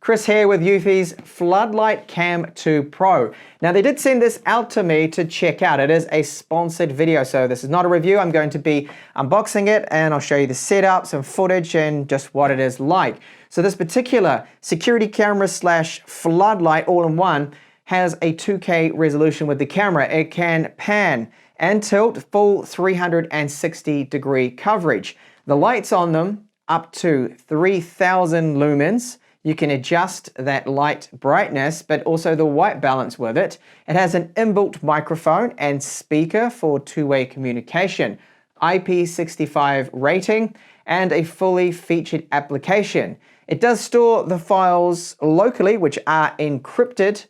Chris here with Eufy's Floodlight Cam 2 Pro. Now they did send this out to me to check out. It is a sponsored video, so this is not a review. I'm going to be unboxing it and I'll show you the setup, some footage and just what it is like. So this particular security camera slash floodlight all-in-one has a 2K resolution with the camera. It can pan and tilt full 360-degree coverage. The lights on them up to 3000 lumens. You can adjust that light brightness, but also the white balance with it. It has an inbuilt microphone and speaker for two-way communication, IP65 rating, and a fully featured application. It does store the files locally, which are encrypted,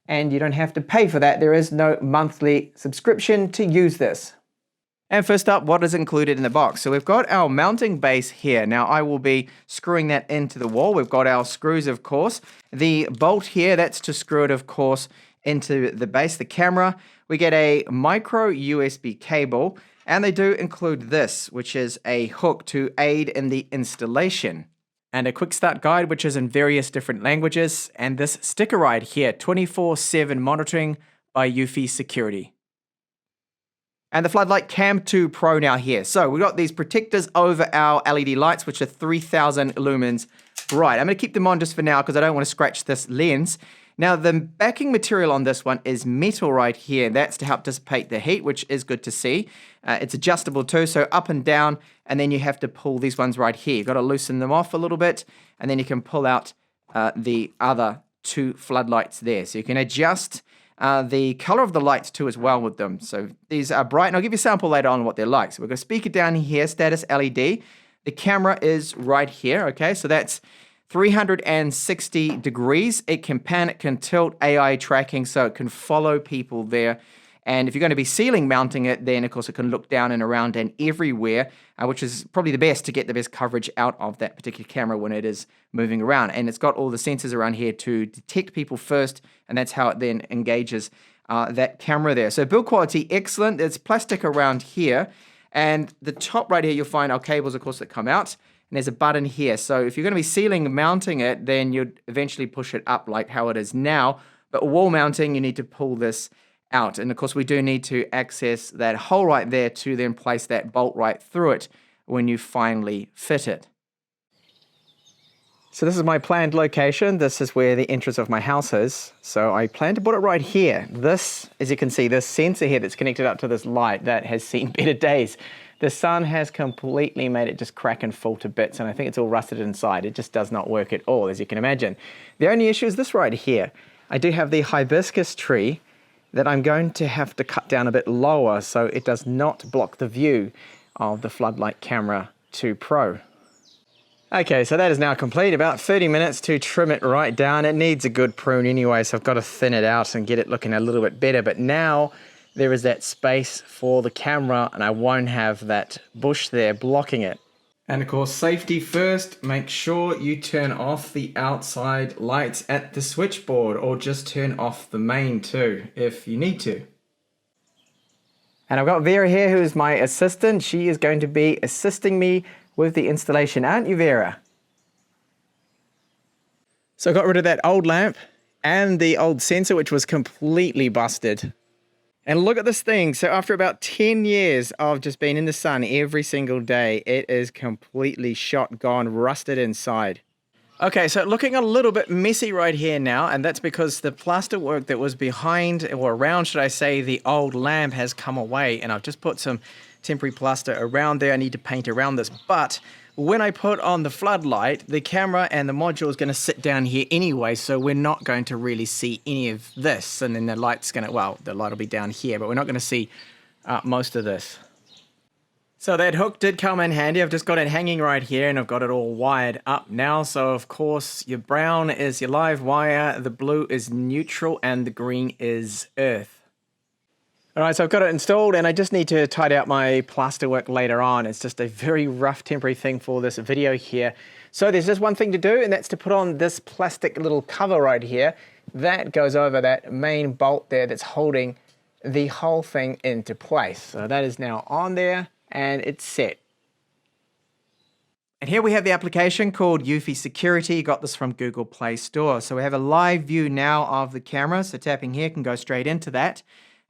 and you don't have to pay for that. There is no monthly subscription to use this. And first up, what is included in the box? So we've got our mounting base here. Now I will be screwing that into the wall. We've got our screws, of course. The bolt here, that's to screw it, of course, into the base, the camera. We get a micro USB cable, and they do include this, which is a hook to aid in the installation. And a quick start guide, which is in various different languages. And this sticker right here, 24/7 monitoring by Eufy Security. And the Floodlight Cam 2 Pro now here. So we've got these protectors over our LED lights, which are 3000 lumens bright. I'm going to keep them on just for now because I don't want to scratch this lens. Now the backing material on this one is metal right here. That's to help dissipate the heat, which is good to see. It's adjustable too, so up and down, and then you have to pull these ones right here. You've got to loosen them off a little bit, and then you can pull out the other two floodlights there. So you can adjust the color of the lights too as well with them. So these are bright, and I'll give you a sample later on what they're like. So we've got a speaker down here, status LED. The camera is right here, okay? So that's 360 degrees. It can pan, it can tilt, AI tracking, so it can follow people there. And if you're going to be ceiling mounting it, then of course it can look down and around and everywhere, which is probably the best to get the best coverage out of that particular camera when it is moving around. And it's got all the sensors around here to detect people first, and that's how it then engages that camera there. So build quality, excellent. There's plastic around here, and the top right here you'll find our cables, of course, that come out. And there's a button here. So if you're going to be ceiling mounting it, then you'd eventually push it up like how it is now. But wall mounting, you need to pull this out. And of course, we do need to access that hole right there to then place that bolt right through it when you finally fit it. So this is my planned location. This is where the entrance of my house is. So I plan to put it right here. This, as you can see, this sensor here that's connected up to this light that has seen better days. The sun has completely made it just crack and fall to bits, and I think it's all rusted inside. It just does not work at all, as you can imagine. The only issue is this right here. I do have the hibiscus tree that I'm going to have to cut down a bit lower so it does not block the view of the Floodlight Camera 2 Pro. Okay, so that is now complete. About 30 minutes to trim it right down. It needs a good prune anyway, so I've got to thin it out and get it looking a little bit better. But now there is that space for the camera, and I won't have that bush there blocking it. And of course, safety first, make sure you turn off the outside lights at the switchboard, or just turn off the main too, if you need to. And I've got Vera here, who is my assistant. She is going to be assisting me with the installation, aren't you, Vera? So I got rid of that old lamp and the old sensor, which was completely busted. And look at this thing. So after about 10 years of just being in the sun every single day, it is completely shot, gone, rusted inside. Okay, so looking a little bit messy right here now, and that's because the plaster work that was behind, or around, should I say, the old lamp has come away, and I've just put some temporary plaster around there. I need to paint around this, but when I put on the floodlight, the camera and the module is going to sit down here anyway, so we're not going to really see any of this. And then the light's going to, well, the light will be down here, but we're not going to see most of this. So that hook did come in handy. I've just got it hanging right here, and I've got it all wired up now. So of course, your brown is your live wire, the blue is neutral, and the green is earth. All right, so I've got it installed, and I just need to tidy out my plaster work later on. It's just a very rough temporary thing for this video here. So there's just one thing to do, and that's to put on this plastic little cover right here. That goes over that main bolt there that's holding the whole thing into place. So that is now on there, and it's set. And here we have the application called Eufy Security. Got this from Google Play Store. So we have a live view now of the camera. So tapping here can go straight into that.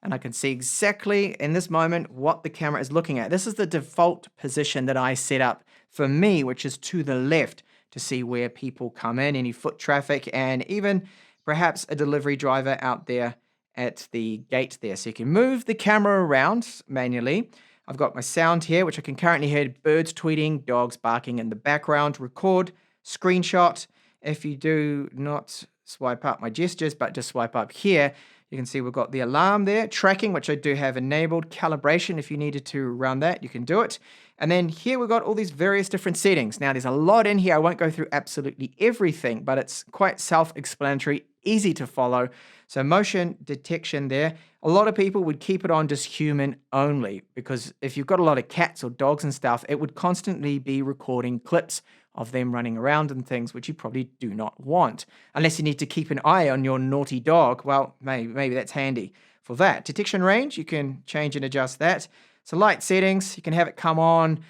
And I can see exactly in this moment what the camera is looking at. This is the default position that I set up for me, which is to the left, to see where people come in, any foot traffic, and even perhaps a delivery driver out there at the gate there. So you can move the camera around manually. I've got my sound here, which I can currently hear birds tweeting, dogs barking in the background, record, screenshot. If you do not swipe up my gestures, but just swipe up here, you can see we've got the alarm there, tracking, which I do have enabled, calibration. If you needed to run that, you can do it. And then here we've got all these various different settings. Now there's a lot in here. I won't go through absolutely everything, but it's quite self-explanatory, easy to follow. So motion detection there. A lot of people would keep it on just human only, because if you've got a lot of cats or dogs and stuff, it would constantly be recording clips of them running around and things, which you probably do not want. Unless you need to keep an eye on your naughty dog, well, maybe that's handy for that. Detection range, you can change and adjust that. So light settings, you can have it come on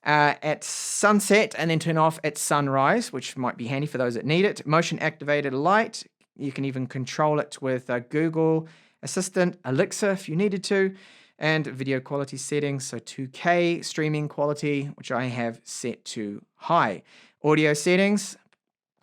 at sunset and then turn off at sunrise, which might be handy for those that need it. Motion activated light, you can even control it with Google Assistant, Alexa if you needed to. And video quality settings, so 2K streaming quality, which I have set to high. Audio settings,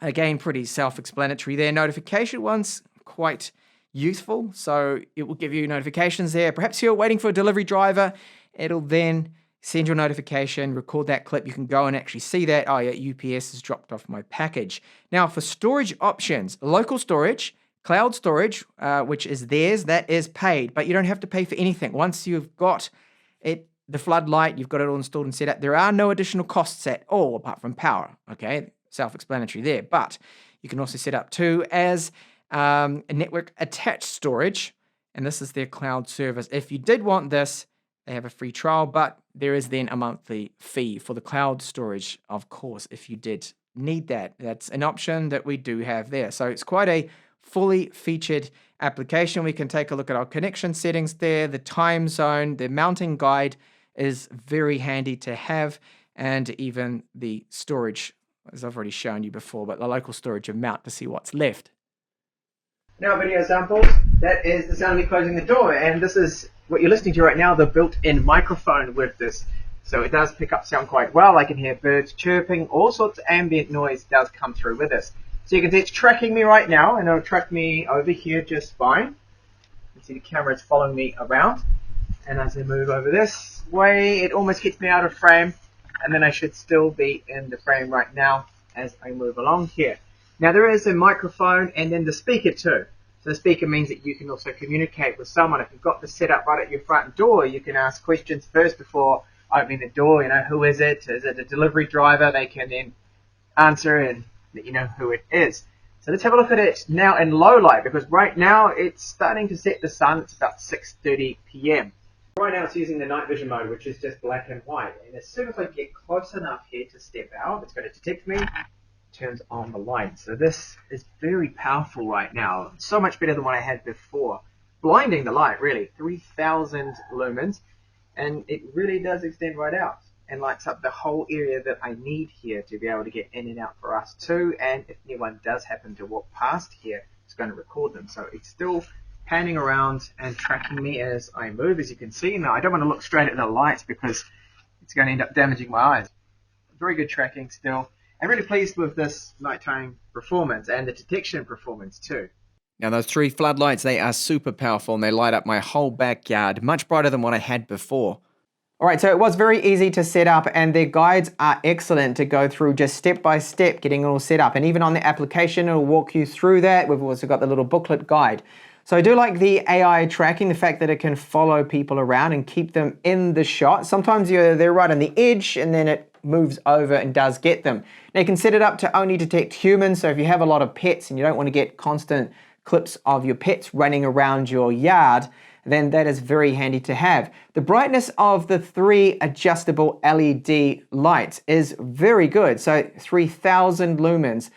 again, pretty self-explanatory there. Notification ones, quite useful. So it will give you notifications there. Perhaps you're waiting for a delivery driver. It'll then send your notification, record that clip. You can go and actually see that. Oh yeah, UPS has dropped off my package. Now for storage options, local storage, cloud storage, which is theirs, that is paid, but you don't have to pay for anything. Once you've got it, the floodlight, you've got it all installed and set up, there are no additional costs at all apart from power, okay? Self-explanatory there, but you can also set up too as a network attached storage, and this is their cloud service. If you did want this, they have a free trial, but there is then a monthly fee for the cloud storage, of course, if you did need that. That's an option that we do have there. So it's quite a fully featured application. We can take a look at our connection settings there, the time zone, the mounting guide is very handy to have, and even the storage, as I've already shown you before, but the local storage amount to see what's left. Now video samples, that is the sound of me closing the door, and this is what you're listening to right now, the built-in microphone with this. So it does pick up sound quite well. I can hear birds chirping, all sorts of ambient noise does come through with this. So you can see it's tracking me right now, and it'll track me over here just fine. You can see the camera is following me around. And as I move over this way, it almost gets me out of frame, and then I should still be in the frame right now as I move along here. Now there is a microphone and then the speaker too. So the speaker means that you can also communicate with someone. If you've got this set up right at your front door, you can ask questions first before opening the door. You know, who is it? Is it a delivery driver? They can then answer and let you know who it is. So let's have a look at it now in low light, because right now it's starting to set the sun. It's about 6:30 p.m. Right now it's using the night vision mode, which is just black and white. And as soon as I get close enough here to step out, it's going to detect me, turns on the light. So this is very powerful right now. So much better than what I had before. Blinding the light, really. 3,000 lumens. And it really does extend right out and lights up the whole area that I need here to be able to get in and out for us too. And if anyone does happen to walk past here, it's going to record them. So it's still panning around and tracking me as I move, as you can see. Now I don't want to look straight at the lights because it's going to end up damaging my eyes. Very good tracking still. I'm really pleased with this nighttime performance and the detection performance too. Now those 3 floodlights, they are super powerful and they light up my whole backyard, much brighter than what I had before. All right, so it was very easy to set up, and their guides are excellent to go through just step by step getting it all set up. And even on the application, it'll walk you through that. We've also got the little booklet guide. So I do like the AI tracking, the fact that it can follow people around and keep them in the shot. Sometimes they're right on the edge and then it moves over and does get them. Now you can set it up to only detect humans. So if you have a lot of pets and you don't want to get constant clips of your pets running around your yard, then that is very handy to have. The brightness of the 3 adjustable LED lights is very good. So 3,000 lumens.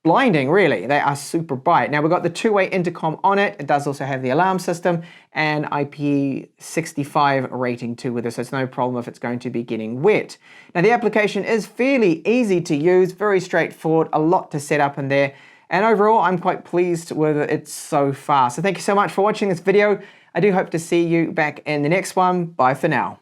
blinding, really. They are super bright. Now we've got the two-way intercom on it. It does also have the alarm system and IP65 rating too with this, so it's no problem if it's going to be getting wet. Now the application is fairly easy to use, very straightforward, a lot to set up in there. And overall, I'm quite pleased with it so far. So thank you so much for watching this video. I do hope to see you back in the next one. Bye for now.